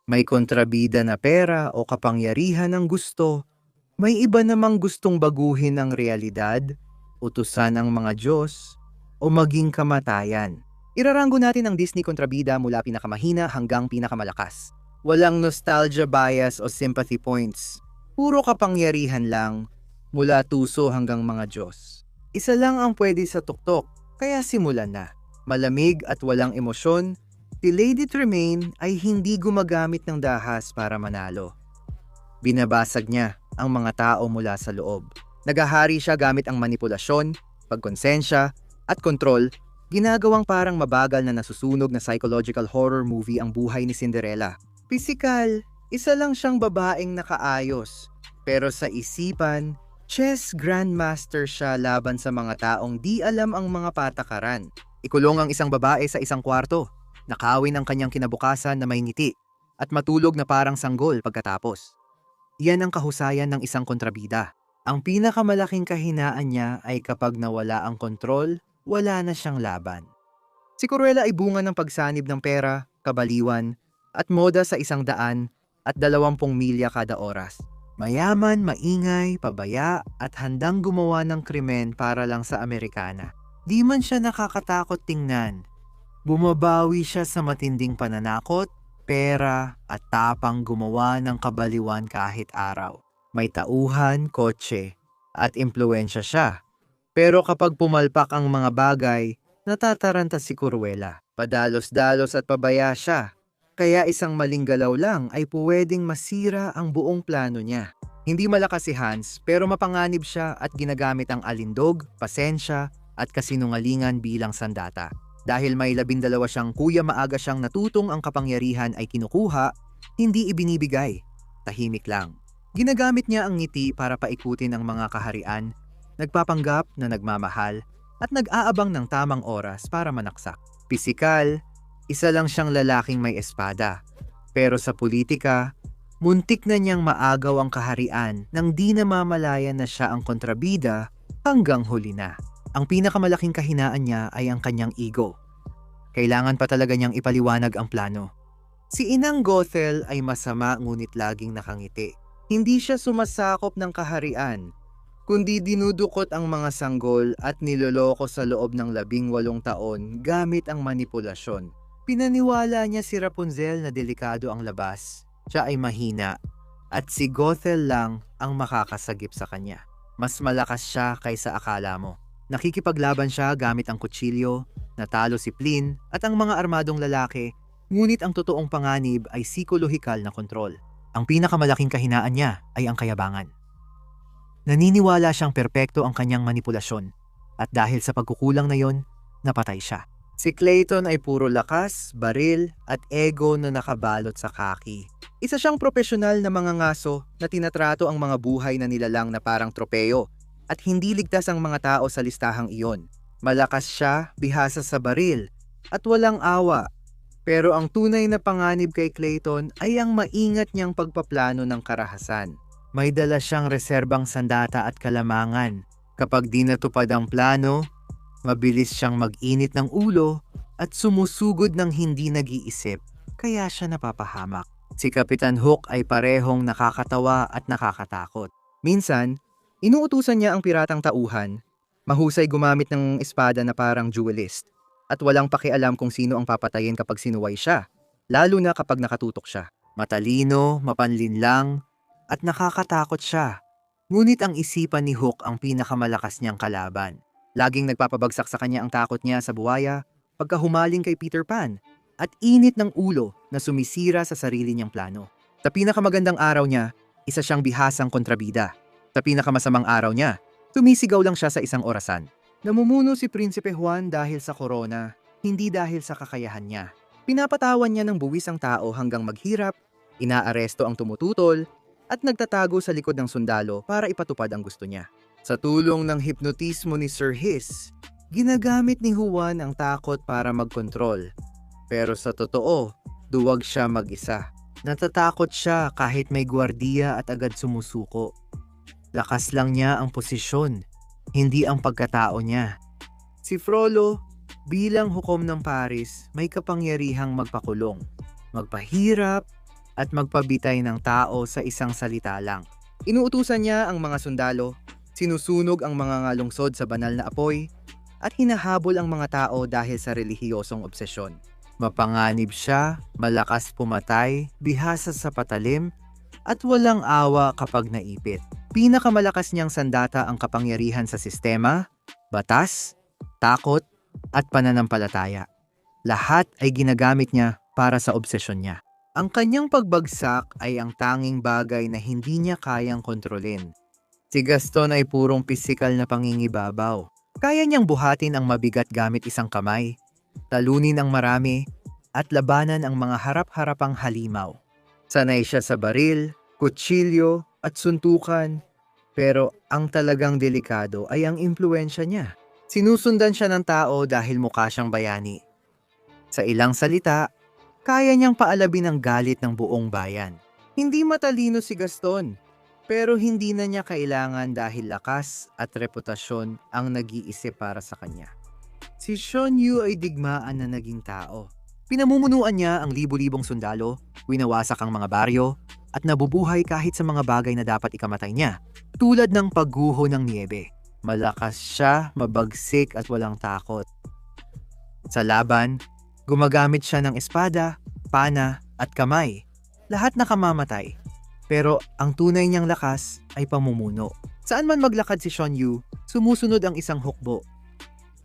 May kontrabida na pera o kapangyarihan ng gusto. May iba namang gustong baguhin ang realidad, utusan ang mga Diyos, o maging kamatayan. Iraranggo natin ang Disney kontrabida mula pinakamahina hanggang pinakamalakas. Walang nostalgia bias o sympathy points. Puro kapangyarihan lang, mula tuso hanggang mga Diyos. Isa lang ang pwede sa tuktok, kaya simulan na. Malamig at walang emosyon, si Lady Tremaine ay hindi gumagamit ng dahas para manalo. Binabasag niya ang mga tao mula sa loob. Nagahari siya gamit ang manipulasyon, pagkonsensya, at kontrol, ginagawang parang mabagal na nasusunog na psychological horror movie ang buhay ni Cinderella. Pisikal, isa lang siyang babaeng nakaayos. Pero sa isipan, chess grandmaster siya laban sa mga taong di alam ang mga patakaran. Ikulong ang isang babae sa isang kwarto, nakawin ang kanyang kinabukasan na may ngiti, at matulog na parang sanggol pagkatapos. Yan ang kahusayan ng isang kontrabida. Ang pinakamalaking kahinaan niya ay kapag nawala ang kontrol, wala na siyang laban. Si Cruella ay bunga ng pagsanib ng pera, kabaliwan, at moda sa 120 milya kada oras. Mayaman, maingay, pabaya, at handang gumawa ng krimen para lang sa Amerikana. Di man siya nakakatakot tingnan. Bumabawi siya sa matinding pananakot, pera, at tapang gumawa ng kabaliwan kahit araw. May tauhan, kotse, at impluensya siya. Pero kapag pumalpak ang mga bagay, natataranta si Cruella. Padalos-dalos at pabaya siya. Kaya isang maling galaw lang ay pwedeng masira ang buong plano niya. Hindi malakas si Hans pero mapanganib siya at ginagamit ang alindog, pasensya, at kasinungalingan bilang sandata. Dahil may 12 siyang kuya maaga siyang natutong ang kapangyarihan ay kinukuha, hindi ibinibigay. Tahimik lang. Ginagamit niya ang ngiti para paikutin ang mga kaharian, nagpapanggap na nagmamahal, at nag-aabang ng tamang oras para manaksak. Pisikal, isa lang siyang lalaking may espada. Pero sa politika, muntik na niyang maagaw ang kaharian nang di namamalayan na siya ang kontrabida hanggang huli na. Ang pinakamalaking kahinaan niya ay ang kanyang ego. Kailangan pa talaga niyang ipaliwanag ang plano. Si Inang Gothel ay masama ngunit laging nakangiti. Hindi siya sumasakop ng kaharian, kundi dinudukot ang mga sanggol at niloloko sa loob ng 18 taon gamit ang manipulasyon. Pinaniwala niya si Rapunzel na delikado ang labas, siya ay mahina, at si Gothel lang ang makakasagip sa kanya. Mas malakas siya kaysa akala mo. Nakikipaglaban siya gamit ang kutsilyo, natalo si Flynn at ang mga armadong lalaki, ngunit ang totoong panganib ay psikolohikal na kontrol. Ang pinakamalaking kahinaan niya ay ang kayabangan. Naniniwala siyang perpekto ang kanyang manipulasyon at dahil sa pagkukulang na yon, napatay siya. Si Clayton ay puro lakas, baril at ego na nakabalot sa kaki. Isa siyang propesyonal na mangangaso na tinatrato ang mga buhay na nilalang na parang tropeyo at hindi ligtas ang mga tao sa listahang iyon. Malakas siya, bihasa sa baril, at walang awa. Pero ang tunay na panganib kay Clayton ay ang maingat niyang pagpaplano ng karahasan. May dala siyang reserbang sandata at kalamangan. Kapag di natupad ang plano, mabilis siyang mag-init ng ulo at sumusugod ng hindi nag-iisip, kaya siya napapahamak. Si Kapitan Hook ay parehong nakakatawa at nakakatakot. Minsan, inuutusan niya ang piratang tauhan, mahusay gumamit ng espada na parang duelist, at walang pakialam kung sino ang papatayin kapag sinuway siya, lalo na kapag nakatutok siya. Matalino, mapanlinlang, at nakakatakot siya. Ngunit ang isipan ni Hook ang pinakamalakas niyang kalaban. Laging nagpapabagsak sa kanya ang takot niya sa buwaya, pagkahumaling kay Peter Pan, at init ng ulo na sumisira sa sarili niyang plano. Sa pinakamagandang araw niya, isa siyang bihasang kontrabida. Sa pinakamasamang araw niya, tumisigaw lang siya sa isang orasan. Namumuno si Prinsipe Juan dahil sa korona, hindi dahil sa kakayahan niya. Pinapatawan niya ng buwis ang tao hanggang maghirap, inaaresto ang tumututol, at nagtatago sa likod ng sundalo para ipatupad ang gusto niya. Sa tulong ng hipnotismo ni Sir Hiss, ginagamit ni Juan ang takot para magkontrol. Pero sa totoo, duwag siya mag-isa. Natatakot siya kahit may gwardiya at agad sumusuko. Lakas lang niya ang posisyon, hindi ang pagkatao niya. Si Frollo, bilang hukom ng Paris, may kapangyarihang magpakulong, magpahirap, at magpabitay ng tao sa isang salita lang. Inuutusan niya ang mga sundalo, sinusunog ang mga ngalungsod sa banal na apoy, at hinahabol ang mga tao dahil sa relihiyosong obsesyon. Mapanganib siya, malakas pumatay, bihasa sa patalim, at walang awa kapag naipit. Pinakamalakas niyang sandata ang kapangyarihan sa sistema, batas, takot, at pananampalataya. Lahat ay ginagamit niya para sa obsesyon niya. Ang kanyang pagbagsak ay ang tanging bagay na hindi niya kayang kontrolin. Si Gaston ay purong pisikal na pangingibabaw. Kaya niyang buhatin ang mabigat gamit isang kamay, talunin ang marami, at labanan ang mga harap-harapang halimaw. Sanay siya sa baril, kutsilyo, at suntukan, pero ang talagang delikado ay ang impluwensya niya. Sinusundan siya ng tao dahil mukha siyang bayani. Sa ilang salita, kaya niyang paalabin ang galit ng buong bayan. Hindi matalino si Gaston, pero hindi na niya kailangan dahil lakas at reputasyon ang nag-iisip para sa kanya. Si Sean Yu ay digmaan na naging tao. Pinamumunuan niya ang libu-libong sundalo, winawasak ang mga baryo, at nabubuhay kahit sa mga bagay na dapat ikamatay niya, tulad ng pagguho ng niebe. Malakas siya, mabagsik at walang takot. Sa laban, gumagamit siya ng espada, pana at kamay. Lahat nakamamatay. Pero ang tunay niyang lakas ay pamumuno. Saan man maglakad si Sean Yu, sumusunod ang isang hukbo.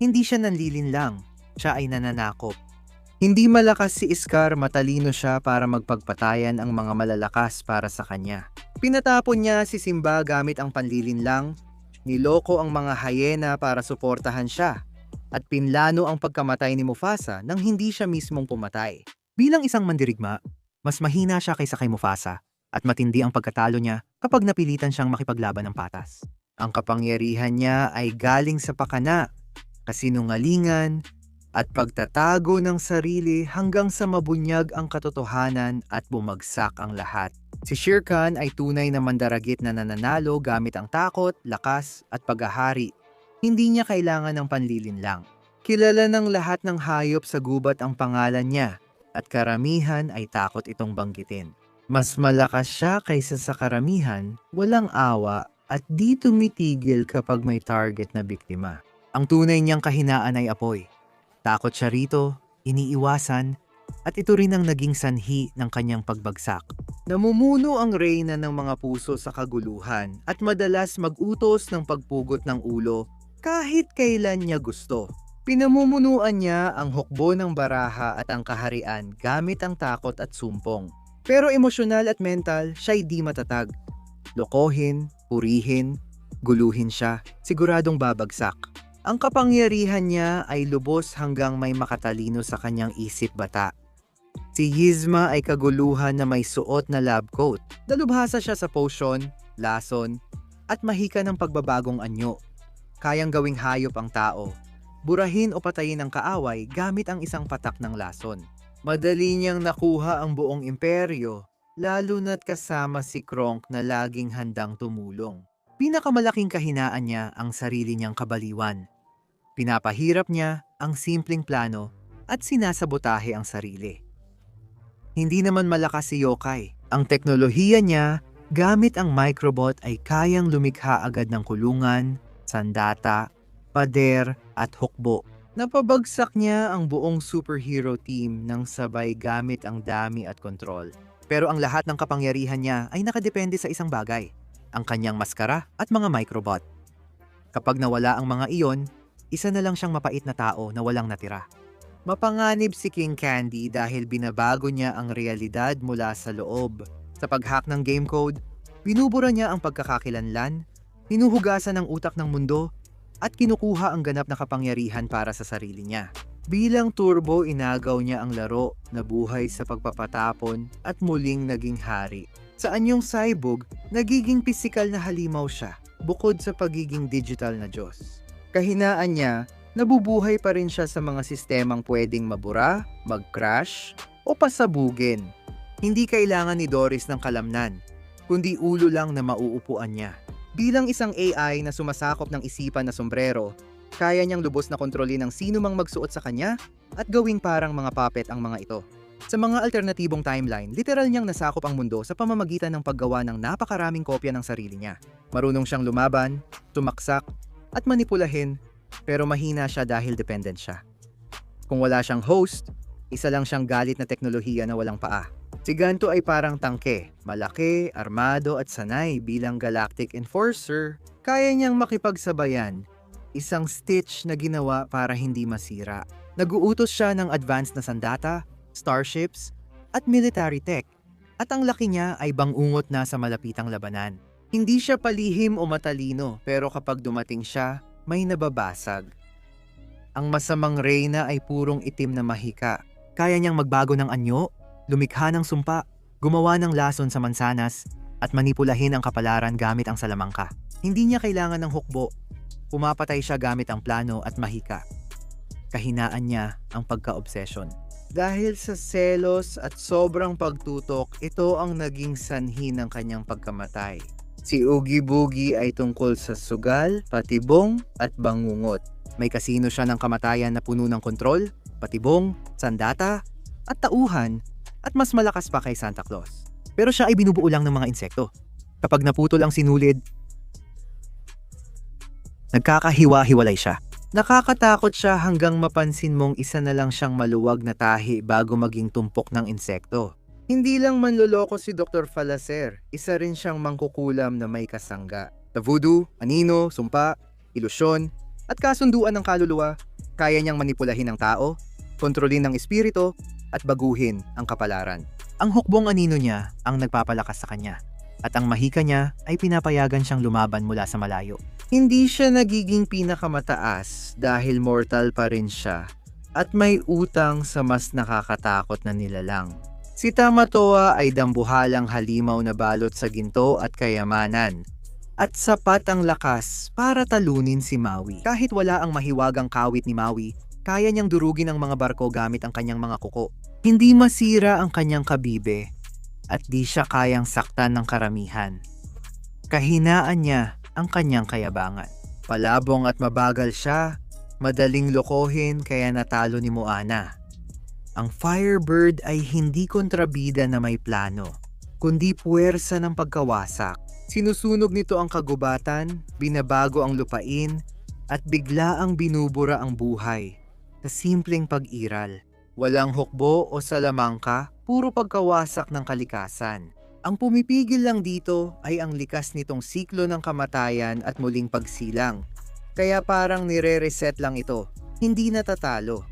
Hindi siya nanlilinlang, siya ay nananakop. Hindi malakas si Scar, matalino siya para magpagpatayan ang mga malalakas para sa kanya. Pinatapon niya si Simba gamit ang panlilinlang, niloko ang mga hyena para suportahan siya, at pinlano ang pagkamatay ni Mufasa nang hindi siya mismong pumatay. Bilang isang mandirigma, mas mahina siya kaysa kay Mufasa at matindi ang pagkatalo niya kapag napilitan siyang makipaglaban ng patas. Ang kapangyarihan niya ay galing sa pakana, kasinungalingan, at pagtatago ng sarili hanggang sa mabunyag ang katotohanan at bumagsak ang lahat. Si Shere Khan ay tunay na mandaragit na nananalo gamit ang takot, lakas at paghahari. Hindi niya kailangan ng panlilinlang. Kilala ng lahat ng hayop sa gubat ang pangalan niya at karamihan ay takot itong banggitin. Mas malakas siya kaysa sa karamihan, walang awa at di tumitigil kapag may target na biktima. Ang tunay niyang kahinaan ay apoy. Takot siya rito, iniiwasan, at ito rin ang naging sanhi ng kanyang pagbagsak. Namumuno ang reyna ng mga puso sa kaguluhan at madalas mag-utos ng pagpugot ng ulo kahit kailan niya gusto. Pinamumunuan niya ang hukbo ng baraha at ang kaharian gamit ang takot at sumpong. Pero emosyonal at mental, siya'y di matatag. Lokohin, purihin, guluhin siya, siguradong babagsak. Ang kapangyarihan niya ay lubos hanggang may makatalino sa kanyang isip bata. Si Yzma ay kaguluhan na may suot na lab coat. Dalubhasa siya sa potion, lason, at mahika ng pagbabagong anyo. Kayang gawing hayop ang tao. Burahin o patayin ang kaaway gamit ang isang patak ng lason. Madali niyang nakuha ang buong imperyo, lalo na't kasama si Kronk na laging handang tumulong. Pinakamalaking kahinaan niya ang sarili niyang kabaliwan. Pinapahirap niya ang simpleng plano at sinasabotahe ang sarili. Hindi naman malakas si Yokai. Ang teknolohiya niya gamit ang microbot ay kayang lumikha agad ng kulungan, sandata, pader at hukbo. Napabagsak niya ang buong superhero team ng sabay gamit ang dami at kontrol. Pero ang lahat ng kapangyarihan niya ay nakadepende sa isang bagay, ang kanyang maskara at mga microbot. Kapag nawala ang mga iyon, isa na lang siyang mapait na tao na walang natira. Mapanganib si King Candy dahil binabago niya ang realidad mula sa loob. Sa pag-hack ng game code, binubura niya ang pagkakakilanlan, hinuhugasan ang utak ng mundo, at kinukuha ang ganap na kapangyarihan para sa sarili niya. Bilang turbo, inagaw niya ang laro na buhay sa pagpapatapon at muling naging hari. Sa anyong cyborg, nagiging pisikal na halimaw siya, bukod sa pagiging digital na Diyos. Kahinaan niya, nabubuhay pa rin siya sa mga sistemang pwedeng mabura, mag-crash, o pasabugin. Hindi kailangan ni Doris ng kalamnan, kundi ulo lang na mauupuan niya. Bilang isang AI na sumasakop ng isipan na sombrero, kaya niyang lubos na kontrolin ang sino mang magsuot sa kanya at gawing parang mga puppet ang mga ito. Sa mga alternatibong timeline, literal niyang nasakop ang mundo sa pamamagitan ng paggawa ng napakaraming kopya ng sarili niya. Marunong siyang lumaban, tumaksak, at manipulahin, pero mahina siya dahil dependent siya. Kung wala siyang host, isa lang siyang galit na teknolohiya na walang paa. Si Ganto ay parang tangke, malaki, armado at sanay bilang galactic enforcer. Kaya niyang makipagsabayan, isang Stitch na ginawa para hindi masira. Naguutos siya ng advanced na sandata, starships, at military tech. At ang laki niya ay bangungot na sa malapitang labanan. Hindi siya palihim o matalino, pero kapag dumating siya, may nababasag. Ang masamang reyna ay purong itim na mahika. Kaya niyang magbago ng anyo, lumikha ng sumpa, gumawa ng lason sa mansanas, at manipulahin ang kapalaran gamit ang salamangka. Hindi niya kailangan ng hukbo. Pumapatay siya gamit ang plano at mahika. Kahinaan niya ang pagka-obsession. Dahil sa selos at sobrang pagtutok, ito ang naging sanhi ng kanyang pagkamatay. Si Oogie Boogie ay tungkol sa sugal, patibong, at bangungot. May kasino siya ng kamatayan na puno ng kontrol, patibong, sandata, at tauhan, at mas malakas pa kay Santa Claus. Pero siya ay binubuo lang ng mga insekto. Kapag naputol ang sinulid, nagkakahiwa-hiwalay siya. Nakakatakot siya hanggang mapansin mong isa na lang siyang maluwag na tahi bago maging tumpok ng insekto. Hindi lang manloloko si Dr. Falacer, isa rin siyang mangkukulam na may kasangga. Sa voodoo, anino, sumpa, ilusyon, at kasunduan ng kaluluwa, kaya niyang manipulahin ang tao, kontrolin ng espiritu, at baguhin ang kapalaran. Ang hukbong anino niya ang nagpapalakas sa kanya, at ang mahika niya ay pinapayagan siyang lumaban mula sa malayo. Hindi siya nagiging pinakamataas dahil mortal pa rin siya at may utang sa mas nakakatakot na nilalang. Si Tamatoa ay dambuhalang halimaw na balot sa ginto at kayamanan at sapat ang lakas para talunin si Maui. Kahit wala ang mahiwagang kawit ni Maui, kaya niyang durugin ang mga barko gamit ang kanyang mga kuko. Hindi masira ang kanyang kabibe at di siya kayang saktan ng karamihan. Kahinaan niya ang kanyang kayabangan. Palabong at mabagal siya, madaling lokohin kaya natalo ni Moana. Ang Firebird ay hindi kontrabida na may plano, kundi puwersa ng pagkawasak. Sinusunog nito ang kagubatan, binabago ang lupain, at bigla ang binubura ang buhay. Sa simpleng pag-iral, walang hukbo o salamangka, puro pagkawasak ng kalikasan. Ang pumipigil lang dito ay ang likas nitong siklo ng kamatayan at muling pagsilang. Kaya parang nire-reset lang ito, hindi natatalo.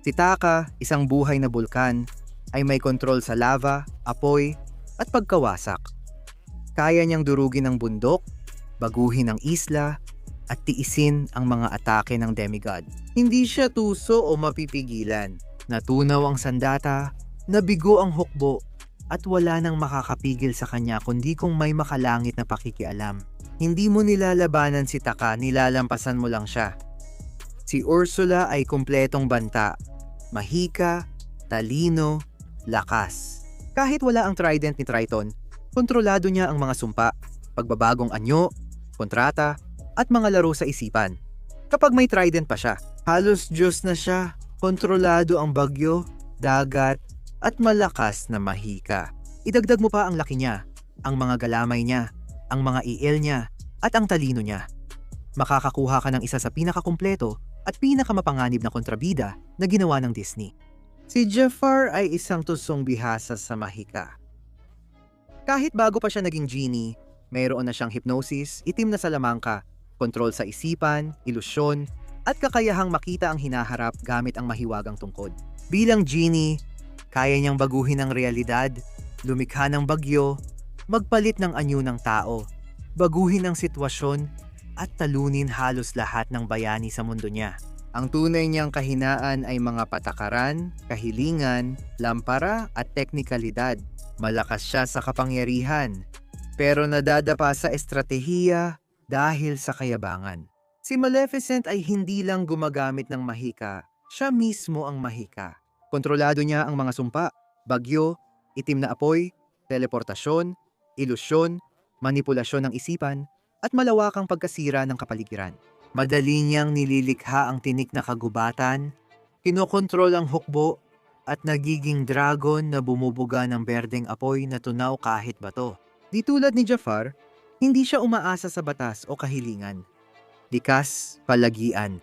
Si Taka, isang buhay na bulkan, ay may kontrol sa lava, apoy, at pagkawasak. Kaya niyang durugin ang bundok, baguhin ang isla, at tiisin ang mga atake ng demigod. Hindi siya tuso o mapipigilan. Natunaw ang sandata, nabigo ang hukbo, at wala nang makakapigil sa kanya kundi kung may makalangit na pakikialam. Hindi mo nilalabanan si Taka, nilalampasan mo lang siya. Si Ursula ay kumpletong banta, mahika, talino, lakas. Kahit wala ang trident ni Triton, kontrolado niya ang mga sumpa, pagbabagong anyo, kontrata, at mga laro sa isipan. Kapag may trident pa siya, halos Diyos na siya, kontrolado ang bagyo, dagat, at malakas na mahika. Idagdag mo pa ang laki niya, ang mga galamay niya, ang mga iil niya, at ang talino niya. Makakakuha ka ng isa sa pinakakumpleto at pinakamapanganib na kontrabida na ginawa ng Disney. Si Jafar ay isang tusong bihasa sa mahika. Kahit bago pa siya naging genie, mayroon na siyang hypnosis, itim na salamangka, kontrol sa isipan, ilusyon, at kakayahang makita ang hinaharap gamit ang mahiwagang tungkod. Bilang genie, kaya niyang baguhin ang realidad, lumikha ng bagyo, magpalit ng anyo ng tao, baguhin ang sitwasyon, at talunin halos lahat ng bayani sa mundo niya. Ang tunay niyang kahinaan ay mga patakaran, kahilingan, lampara at teknikalidad. Malakas siya sa kapangyarihan, pero nadadapa sa estratehiya dahil sa kayabangan. Si Maleficent ay hindi lang gumagamit ng mahika, siya mismo ang mahika. Kontrolado niya ang mga sumpa, bagyo, itim na apoy, teleportasyon, ilusyon, manipulasyon ng isipan, at malawakang pagkasira ng kapaligiran. Madali niyang nililikha ang tinik na kagubatan, kinokontrol ang hukbo, at nagiging dragon na bumubuga ng berdeng apoy na tunaw kahit bato. Di tulad ni Jafar, hindi siya umaasa sa batas o kahilingan. Likas, palagian,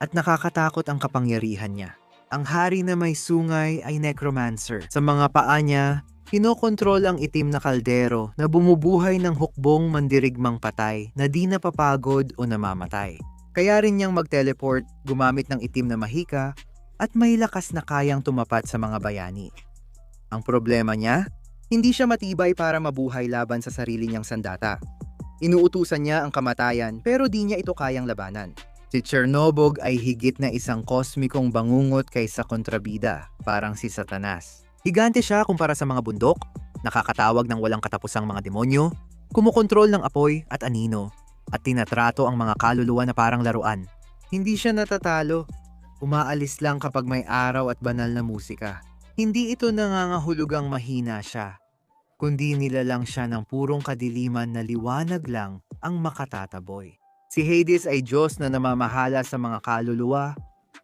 at nakakatakot ang kapangyarihan niya. Ang hari na may sungay ay necromancer. Sa mga paa niya, kinokontrol ang itim na kaldero na bumubuhay ng hukbong mandirigmang patay na di napapagod o namamatay. Kaya rin niyang mag-teleport, gumamit ng itim na mahika, at may lakas na kayang tumapat sa mga bayani. Ang problema niya, hindi siya matibay para mabuhay laban sa sarili niyang sandata. Inuutusan niya ang kamatayan pero di niya ito kayang labanan. Si Chernobog ay higit na isang kosmikong bangungot kaysa kontrabida, parang si Satanas. Higante siya kumpara sa mga bundok, nakakatawag ng walang katapusang mga demonyo, kumukontrol ng apoy at anino, at tinatrato ang mga kaluluwa na parang laruan. Hindi siya natatalo, umaalis lang kapag may araw at banal na musika. Hindi ito nangangahulugang mahina siya, kundi nilalang siya ng purong kadiliman na liwanag lang ang makatataboy. Si Hades ay Diyos na namamahala sa mga kaluluwa,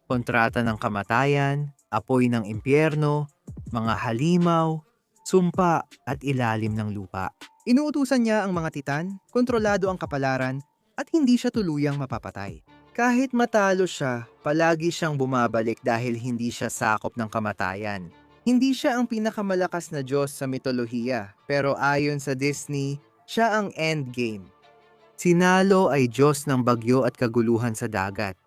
kontrata ng kamatayan, apoy ng impyerno, mga halimaw, sumpa at ilalim ng lupa. Inuutusan niya ang mga titan, kontrolado ang kapalaran, at hindi siya tuluyang mapapatay. Kahit matalo siya, palagi siyang bumabalik dahil hindi siya sakop ng kamatayan. Hindi siya ang pinakamalakas na Diyos sa mitolohiya, pero ayon sa Disney, siya ang endgame. Si Nalo ay Diyos ng bagyo at kaguluhan sa dagat.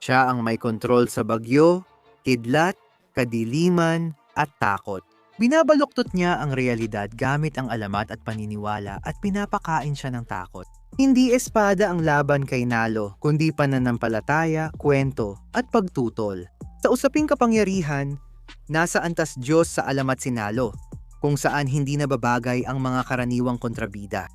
Siya ang may kontrol sa bagyo, kidlat, kadiliman, at takot. Binabaluktot niya ang realidad gamit ang alamat at paniniwala at pinapakain siya ng takot. Hindi espada ang laban kay Nalo, kundi pananampalataya, kwento, at pagtutol. Sa usaping kapangyarihan, nasa antas Diyos sa alamat si Nalo, kung saan hindi nababagay ang mga karaniwang kontrabida.